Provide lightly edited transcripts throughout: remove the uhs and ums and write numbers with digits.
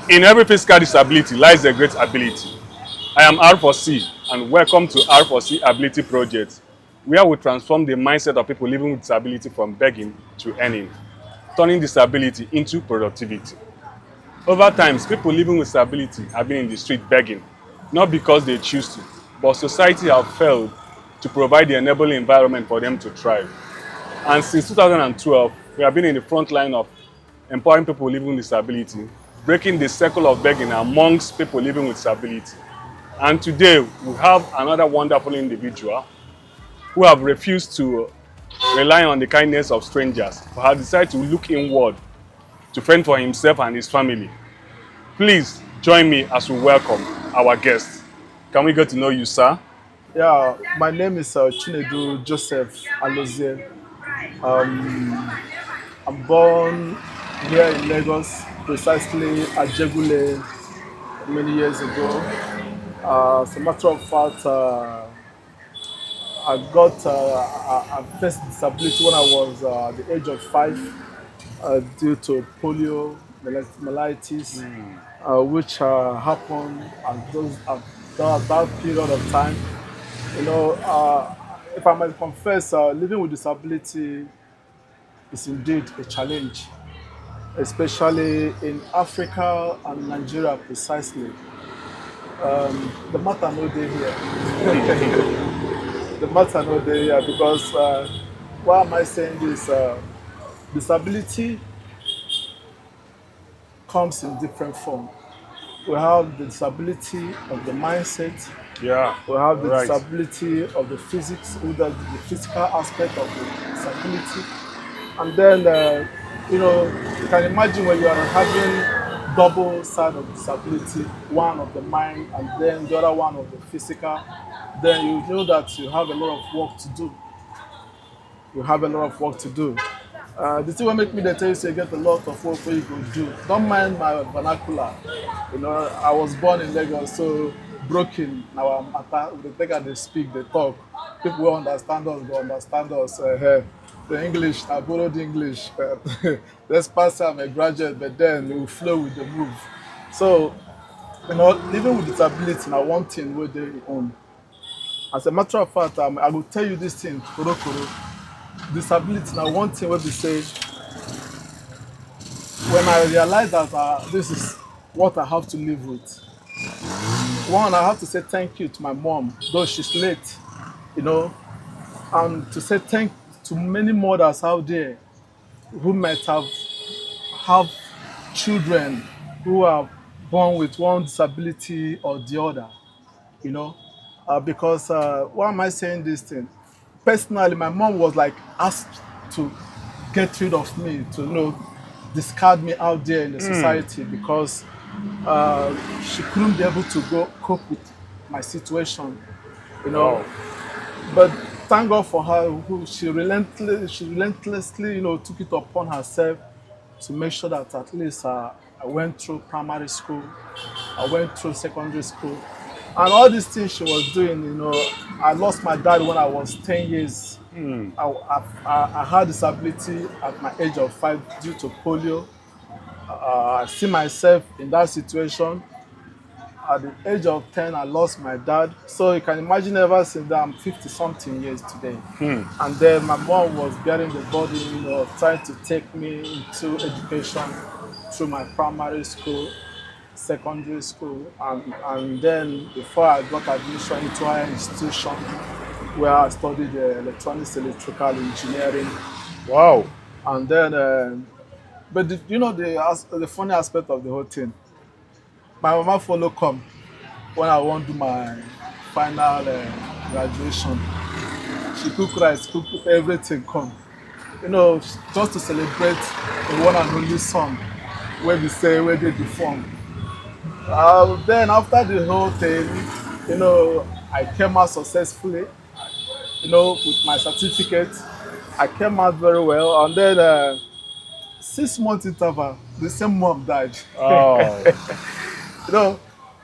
In every physical disability lies a great ability. I am R4C and welcome to R4C Ability Project, where we transform the mindset of people living with disability from begging to earning, turning disability into productivity. Over time, people living with disability have been in the street begging, not because they choose to, but society have failed to provide the enabling environment for them to thrive. And since 2012, we have been in the front line of empowering people living with disability, breaking the circle of begging amongst people living with disability. And today, we have another wonderful individual who have refused to rely on the kindness of strangers, but have decided to look inward to fend for himself and his family. Please join me as we welcome our guest. Can we get to know you, sir? Yeah, my name is Chinedu Joseph Alozie. Um, I'm born here in Lagos, precisely at Jegule many years ago. As a matter of fact, I got a first disability when I was at the age of 5 due to poliomyelitis, which happened at that period of time. You know, if I might confess, living with disability is indeed a challenge, especially in Africa and Nigeria precisely. The matter no day here. The matter no day here because why am I saying this? Disability comes in different form. We have the disability of the mindset. Yeah, We have all the right. disability of the physics, the physical aspect of the disability. And then, you can imagine when you are having double side of disability, one of the mind and then the other one of the physical, then you know that you have a lot of work to do. You have a lot of work to do. The thing will make me they tell you say get a lot of work where you go do. Don't mind my vernacular. I was born in Lagos, so broken. Now I'm at the thing they speak, they talk. People will understand us, will understand us. The English, I borrowed English. Let's pass I'm a graduate, but then we will flow with the move. So, living with disability now one thing where they own. As a matter of fact, I will tell you this thing, koro koro. Disability now one thing where we say when I realized that this is what I have to live with. One, I have to say thank you to my mom, though she's late, you know, and to say thank to many mothers out there who might have children who are born with one disability or the other, you know, because why am I saying this thing? Personally, my mom was like asked to get rid of me, to discard me out there in the society because she couldn't be able to go cope with my situation, you know. Wow. But thank God for her, who she relentlessly, took it upon herself to make sure that at least I went through primary school, I went through secondary school, and all these things she was doing. I lost my dad when I was 10 years. I had disability at my age of 5 due to polio. I see myself in that situation. At the age of 10, I lost my dad. So you can imagine ever since that I'm 50 something years today. And then my mom was bearing the burden, trying to take me into education through my primary school, secondary school, and then before I got admission into higher institution where I studied electronics, electrical engineering, Wow. and then, but the funny aspect of the whole thing, my mama follow come when I want to do my final graduation. She cook rice, cook everything come. Just to celebrate the one and only son where we say where they deform. Then after the whole thing, I came out successfully, with my certificate. I came out very well. And then 6 months interval, the same mom died. Oh. You know, it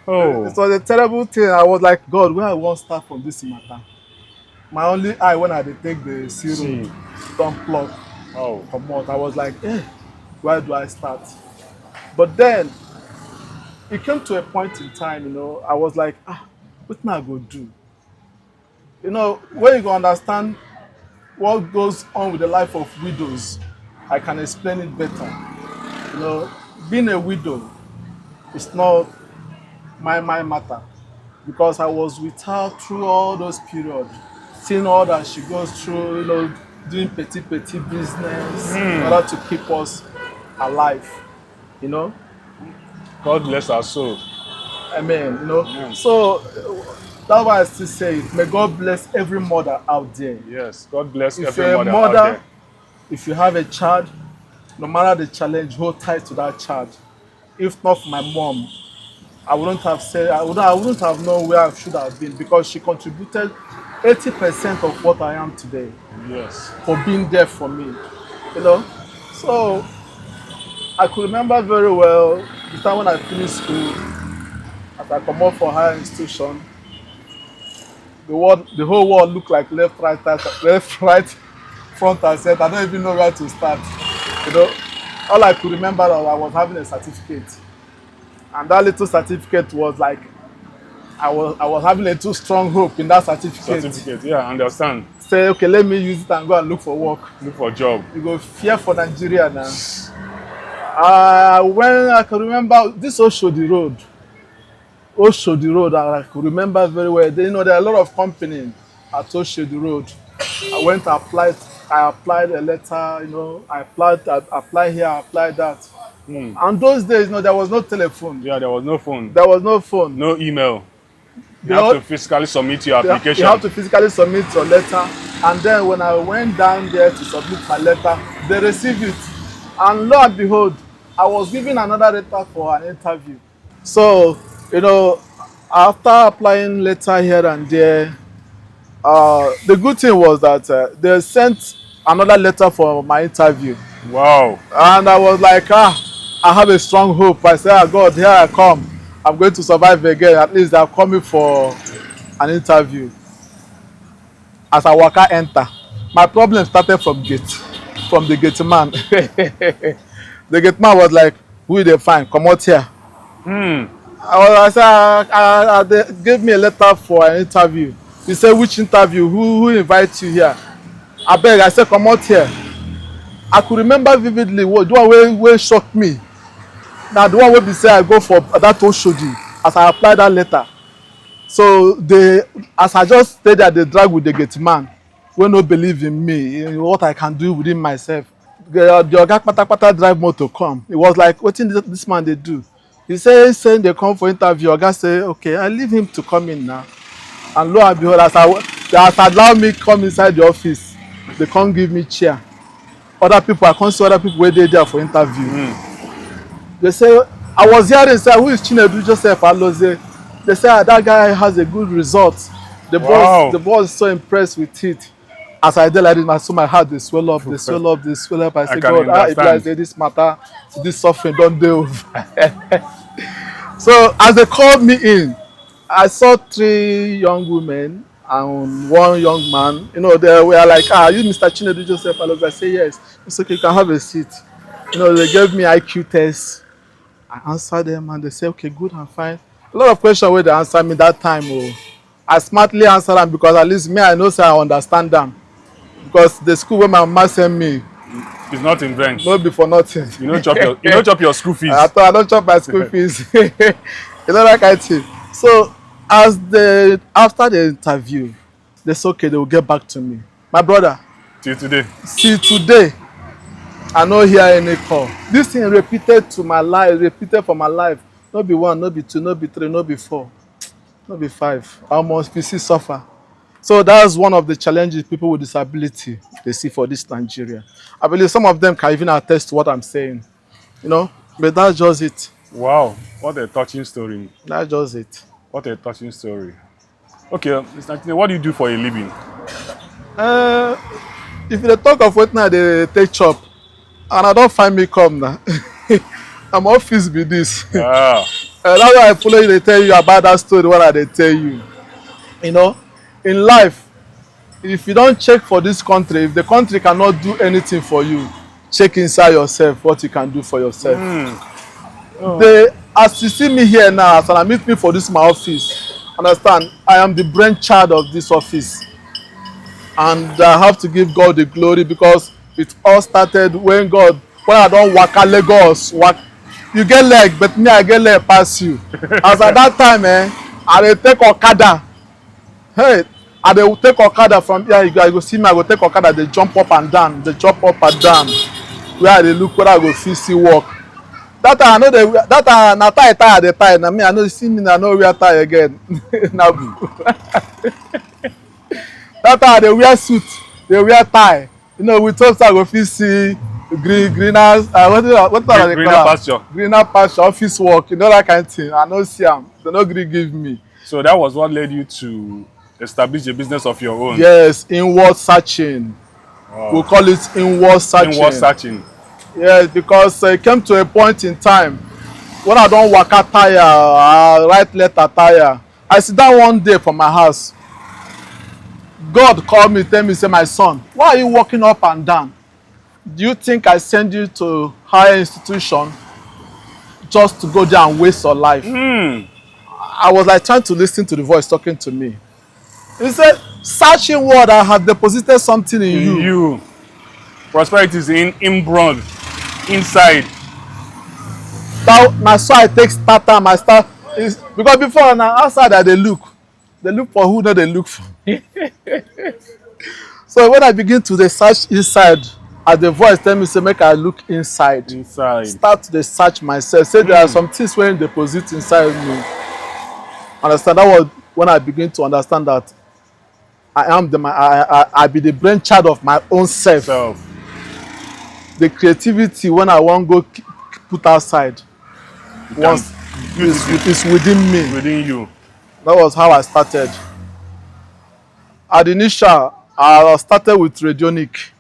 Oh. was a terrible thing. I was like, God, where I want to start from this matter? My only eye when I dey take the C road, See. don't plug, Oh. come out. I was like, where do I start? But then it came to a point in time, I was like, what I go do? When you go understand what goes on with the life of widows, I can explain it better. Being a widow is not my matter, because I was with her through all those periods, seeing all that she goes through, doing petty business in order to keep us alive, you know. God bless her soul. Amen. Amen. So that's why I still say it. May God bless every mother out there. Yes, God bless If every you're a mother out mother, there. if you have a child, no matter the challenge, hold tight to that child. If not for my mom, I wouldn't have known where I should have been, because she contributed 80% of what I am today Yes. for being there for me. So I could remember very well the time when I finished school, as I come up for higher institution, the whole world looked like left, right, front and center. I don't even know where to start. All I could remember was I was having a certificate, and that little certificate was like I was having a too strong hope in that certificate. Yeah, I understand. Say, okay, let me use it and go and look for work. Look for a job. You go fear for Nigeria now. When I can remember this Oshodi Road, I could remember very well. There are a lot of companies at Oshodi Road. I applied a letter, I applied here, I applied that. And those days, there was no telephone. Yeah, there was no phone. There was no phone. No email. You have to physically submit your application. You have to physically submit your letter. And then when I went down there to submit my letter, they received it. And lo and behold, I was given another letter for an interview. So, after applying letter here and there, the good thing was that they sent another letter for my interview. Wow. And I was like, I have a strong hope. I said, God, here I come. I'm going to survive again. At least they're coming for an interview. As I walk out, enter. My problem started from the gate man. The gate man was like, who they find? Come out here. They gave me a letter for an interview. He said, which interview? Who invites you here? I beg. I said, come out here. I could remember vividly the one way shocked me. Now the one where they say I go for that Oshodi as I applied that letter. So as I just stayed there, they drag with the gate man, who no believe in me, in what I can do within myself. The oga kpatakpata drive motor come. It was like, what did this man they do? He saying they come for interview. Oga say, okay, I leave him to come in now. And lo and behold, as I allow me come inside the office, they can't give me chair. I can't see other people where they there for interview. They say, I was hearing, say, who is Chinedu Joseph Alozie? They say, that guy has a good result. The boss is so impressed with it. As I did like this, so my heart, they swell up. I say, God, if I say this matter, this suffering, don't do. So as they called me in, I saw 3 young women and 1 young man. They were like, you Mr. Chinedu Joseph Alozie? I say, yes. It's okay, you can have a seat. They gave me IQ test. I answered them and they say, okay, good and fine. A lot of questions where they answered me that time. I smartly answered them because at least me, I know so I understand them. Because the school where my mama sent me, it's not in vain. No be for nothing. You don't chop your school fees. I don't chop my school fees. That kind of thing. So after the interview, they said, okay, they will get back to me. My brother. Till today. See today. I no hear any call. This thing repeated for my life. No be 1, no be 2, no be 3, no be 4, no be 5. I must be suffer. So that's one of the challenges people with disability they see for this Nigeria. I believe some of them can even attest to what I'm saying. But that's just it. Wow, what a touching story. That's just it. What a touching story. Okay, Mr. Chinedu, what do you do for a living? If you talk of what now they take chop, and I don't find me come now. I'm office be this. That's why I follow you, they tell you about that story, what they tell you. In life, if you don't check for this country, if the country cannot do anything for you, check inside yourself what you can do for yourself. as you see me here now, as I meet me for this my office, understand, I am the brainchild of this office. And I have to give God the glory because it all started when I don't waka Lagos, you get leg, but me I get leg pass you. As at that time, I dey take Okada. Hey, I dey take Okada from here, you go see me, I go take Okada, dey jump up and down, dey jump up and down. Where I dey look whether I go fit see work. That time I know that time na tie I dey tie. Na me I know see me I no wear tie again. Na that time I dey wear suit, dey wear tie. You know, with hope I go fit see greener pasture. Greener pasture, office work, you know, that kind of thing. I no see am. They no gree give me. So that was what led you to establish a business of your own. Yes, inward searching. Wow. We call it inward searching. Inward searching. Yes, because it came to a point in time when I don waka tire, write letter tire. I sit down one day for my house. God called me, tell me, say, my son, why are you walking up and down? Do you think I send you to higher institution just to go there and waste your life? I was like trying to listen to the voice talking to me. He said, search inward, I have deposited something in you. Prosperity is inborn, inside. Now so I take start time, I start because before now outside I dey look for who no dey look for. So when I begin to dey search inside, as the voice tell me say make I look inside. Start to dey search myself, say there are some things wey deposit inside me. Understand? That was when I begin to understand that I be the brainchild of my own self. The creativity when I wan go put outside once is within me. Within you. That was how I started. At the initial, I started with radionic.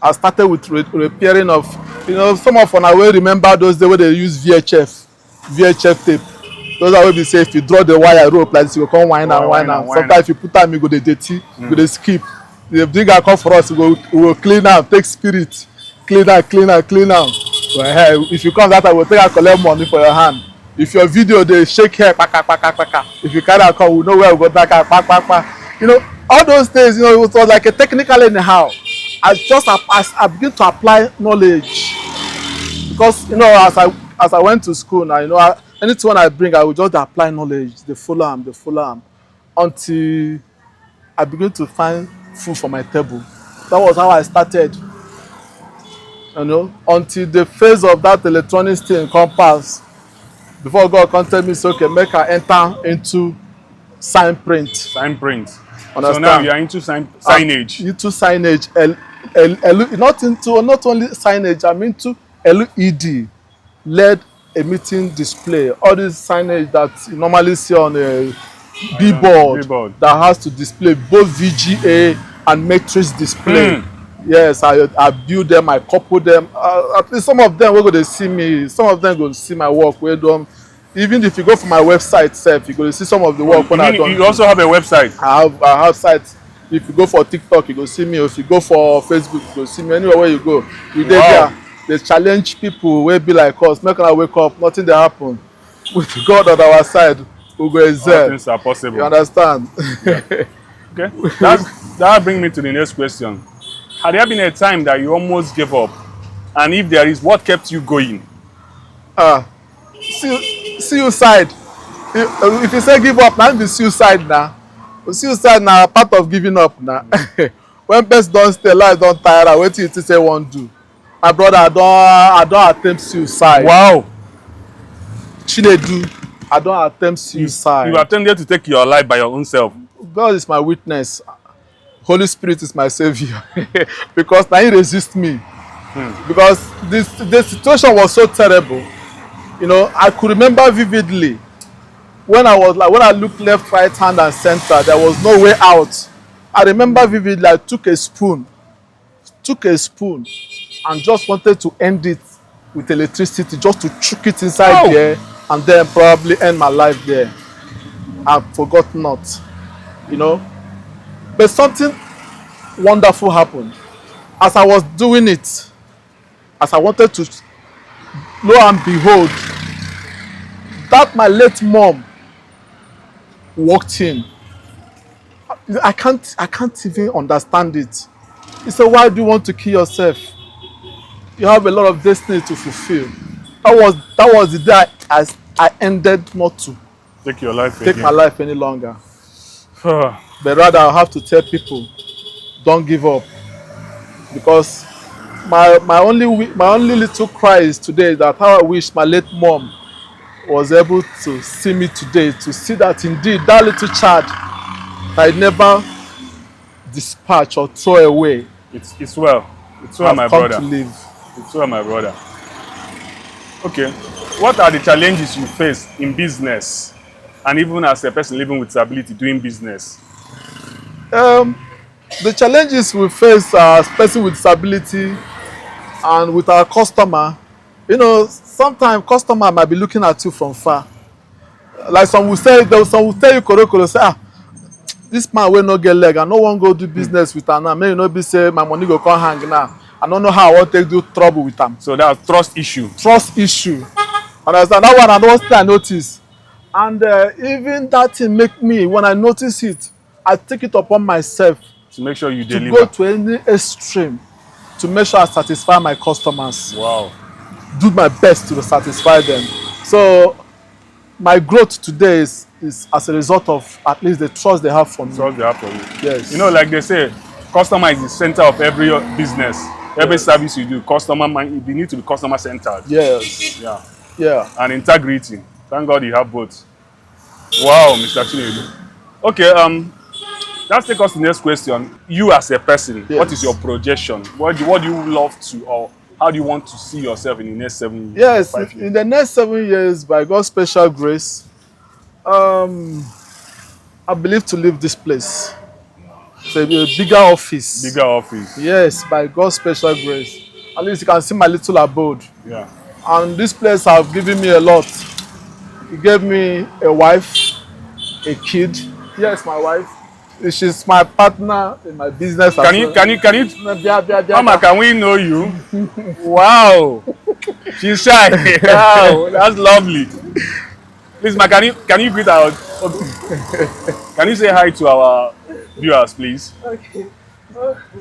I started with repairing of, you know, some of una will remember those days where they use VHF tape. Those are where we say if you draw the wire rope like this, you go come wind and. Sometimes if you put time, you go the dirty, you go the skip. The digger come for us, we will clean am, take spirit, clean am. Well, if you come that time, we'll take and collect money for your hand. If your video they shake hair, if you carry a call, we know where we got that. You know, all those things, you know, it was like a technical anyhow. I begin to apply knowledge because, you know, as I went to school now, you know, anything I bring, I will just apply knowledge. They follow them until I begin to find food for my table. That was how I started. You know, until the phase of that electronics thing come pass. Before God can tell me, so okay, make I enter into sign print. Understand? So now you are into signage. Into signage. Not only signage, I'm into LED, LED emitting display. All these signage that you normally see on a billboard that has to display both VGA and matrix display. Yes, I build them, I couple them. At least some of them will go to see me. Some of them go to see my work. Even if you go for my website itself, you go to see some of the work when I done. You also have a website? I have sites. If you go for TikTok, you go see me. If you go for Facebook, you go see me. Anywhere where you go, we there. They challenge people wey be like us. Make una wake up, nothing dey happen. With God on our side, we go excel. All things are possible. You understand? Yeah. Okay. That brings me to the next question. Had there been a time that you almost gave up? And if there is, what kept you going? Suicide. If you say give up, now be suicide now. Suicide now part of giving up now. When person don stay, life don tire, wetin you think say wan do? My brother, I don attempt suicide. Wow. Chinedu, I don attempt suicide. You attempted to take your life by your own self. God is my witness. Holy Spirit is my savior. Because now he resist me. Because the situation was so terrible. You know, I could remember vividly when I looked left, right hand and center, there was no way out. I remember vividly I took a spoon and just wanted to end it with electricity, just to choke it inside there and then probably end my life there. I forgot not, you know. But something wonderful happened. As I was doing it, as I wanted to, lo and behold, that my late mom walked in. I can't even understand it. He said, why do you want to kill yourself? You have a lot of destiny to fulfill. That was the day I ended not to Take your life take my again. life any longer. But rather I have to tell people, don't give up. Because my only little cry is today that how I wish my late mom was able to see me today, to see that indeed that little child I never dispatch or throw away It's well. It's well, have my come to brother. live. It's well, my brother. Okay. What are the challenges you face in business and even as a person living with disability doing business? The challenges we face as person with disability and with our customer, sometimes customer might be looking at you from far. Like some will tell you korokoro say, this man wey no get leg, I no wan go do business with am now. Make you no be say my money go come hang now. I no know how I wan take do trouble with am. So that's trust issue. Trust issue. Understand? That one I don still notice. And even that thing make me, when I notice it, I take it upon myself To make sure you to deliver. go to any extreme to make sure I satisfy my customers. Wow. Do my best to satisfy them. So my growth today is as a result of at least the trust they have for me. Trust they have for you. Yes. You know, like they say, customer is the center of every business. Every service you do, they need to be customer centered. Yes. Yeah. Yeah. And integrity. Thank God you have both. Wow, Mr. Chinedu. Okay, let's take us to the next question. You as a person, Yes. what is your projection? What do you love to, or how do you want to see yourself in the next 7 years? Yes, 5 years? in the next 7 years, by God's special grace, I believe to leave this place. It's a bigger office. Bigger office. Yes, by God's special grace. At least you can see my little abode. Yeah. And this place have given me a lot. It gave me a wife, a kid. Yes, my wife. She's my partner in my business. Can you, Mama, can we know you? Wow. She's shy. Wow, that's lovely. Please, ma, can you greet our, can you say hi to our viewers, please? Okay.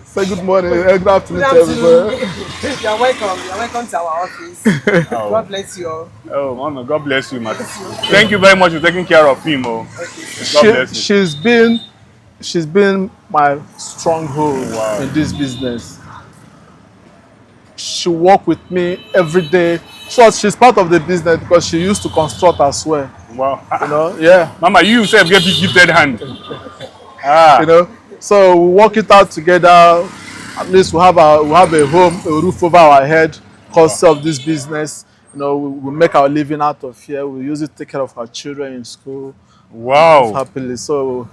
Say good morning, good afternoon to Afternoon. everybody. You're welcome. You're welcome to our office. Oh. God bless you all. Oh, Mama, God bless you, man. Thank you very much for taking care of him. Oh. God bless you. She's been my stronghold Wow. in this business. She work with me every day. So she's part of the business because she used to construct as well. Wow. Yeah. Mama, you yourself get big gifted hand. Ah. So we work it out together. At least we have a home, a roof over our head, because of this business. We make our living out of here. We use it to take care of our children in school. Wow. Happily. So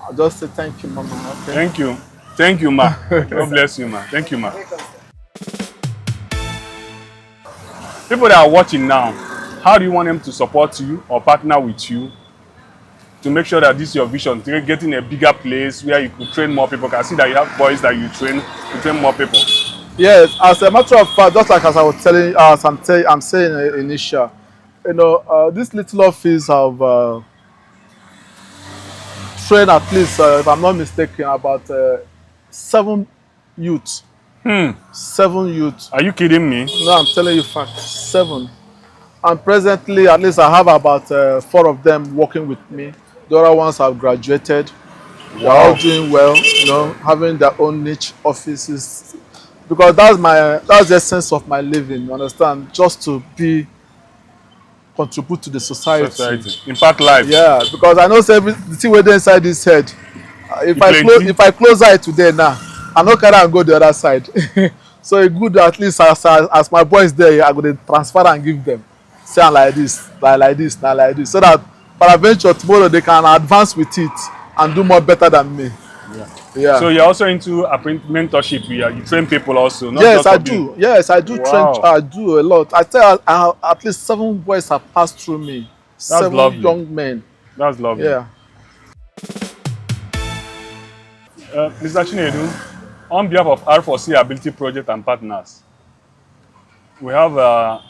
I'll just say thank you, Mama. Okay. Thank you. Thank you, ma. God bless you, ma. Thank you, ma. People that are watching now, how do you want them to support you or partner with you to make sure that this is your vision, to getting a bigger place where you could train more people? I see that you have boys that you train to train more people. Yes, as a matter of fact, just like as I was telling, I'm saying initial, this little office have trained at least, if I'm not mistaken, about 7 youth. 7 youth. Are you kidding me? No, I'm telling you fact. 7. And presently, at least I have about 4 of them working with me. The other ones have graduated. They're all doing well, having their own niche offices. Because that's the essence of my living, you understand? Just to contribute to the society. Impact life. Yeah, because I know the thing wey dey inside this head. If I close eye today now, I no carry am go the other side. So e good at least as my boys there, I go dey transfer and give them. Say am like this, like this, like this, so that peradventure tomorrow they can advance with it and do more better than me. Yeah. So you're also into mentorship. You train people also. Not Yes, just I do. Yes, I do. Wow. I do a lot. I tell you, at least 7 boys have passed through me. That's 7 lovely. young men. That's lovely. Yeah. Mr. Chinedu, on behalf of R4C Ability Project and partners, we have a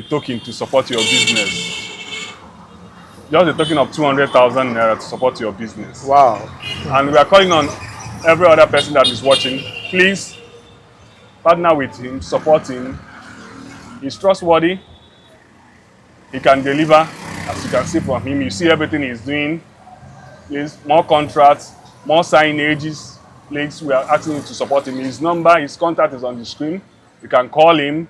token to support your business. just a token of 200,000 naira to support your business. Wow. And we are calling on every other person that is watching, please partner with him, support him. He's trustworthy. He can deliver, as you can see from him. You see everything he's doing. Please, more contracts, more signages. Please, we are asking you to support him. His number, his contact is on the screen. You can call him,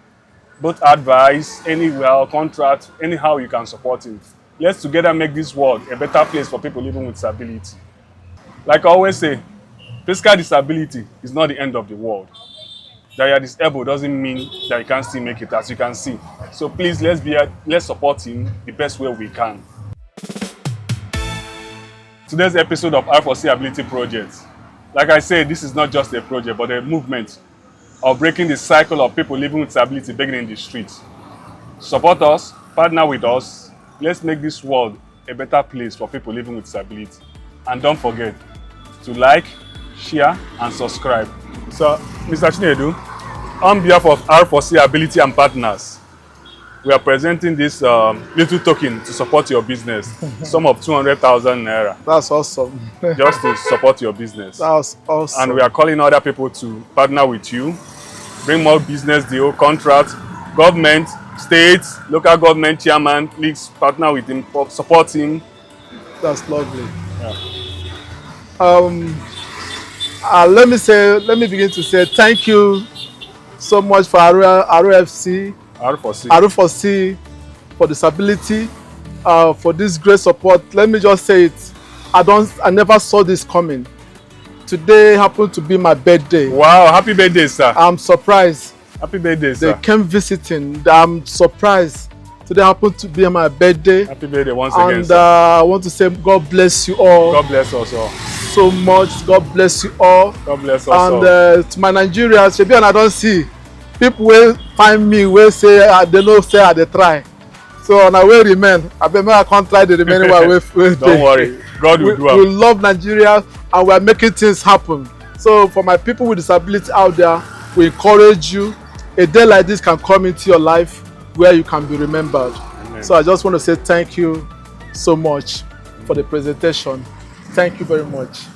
both advice, anywhere, contract, anyhow you can support him. Let's together make this world a better place for people living with disability. Like I always say, physical disability is not the end of the world. That you are disabled doesn't mean that you can't still make it, as you can see. So please, let's support him the best way we can. Today's episode of R4C Ability Project. Like I said, this is not just a project, but a movement of breaking the cycle of people living with disability begging in the streets. Support us, partner with us. Let's make this world a better place for people living with disability. And don't forget to like, share, and subscribe. So, Mr. Chinedu, on behalf of R4C Ability and Partners, we are presenting this little token to support your business, sum of 200,000 naira. That's awesome. Just to support your business. That's awesome. And we are calling other people to partner with you, bring more business deal, contract, government, states, local government chairman, please partner with him, support him. That's lovely. Yeah. Let me begin to say thank you so much for R4C for disability, for this great support. Let me just say it. I never saw this coming. Today happened to be my birthday. Wow, happy birthday, sir. I'm surprised. Happy birthday, sir. They came visiting. I'm surprised. Today happened to be my birthday. Happy birthday once again, and sir. I want to say God bless you all. God bless us all. So much. God bless you all. God bless us all. And to my Nigerians, Shebi and I don't see people will find me will say they know say I dey try. So and I will remain. I can't try the remaining one. Don't worry. God will do it. We love Nigeria and we are making things happen. So for my people with disability out there, we encourage you. A day like this can come into your life where you can be remembered. Amen. So I just want to say thank you so much for the presentation. Thank you very much.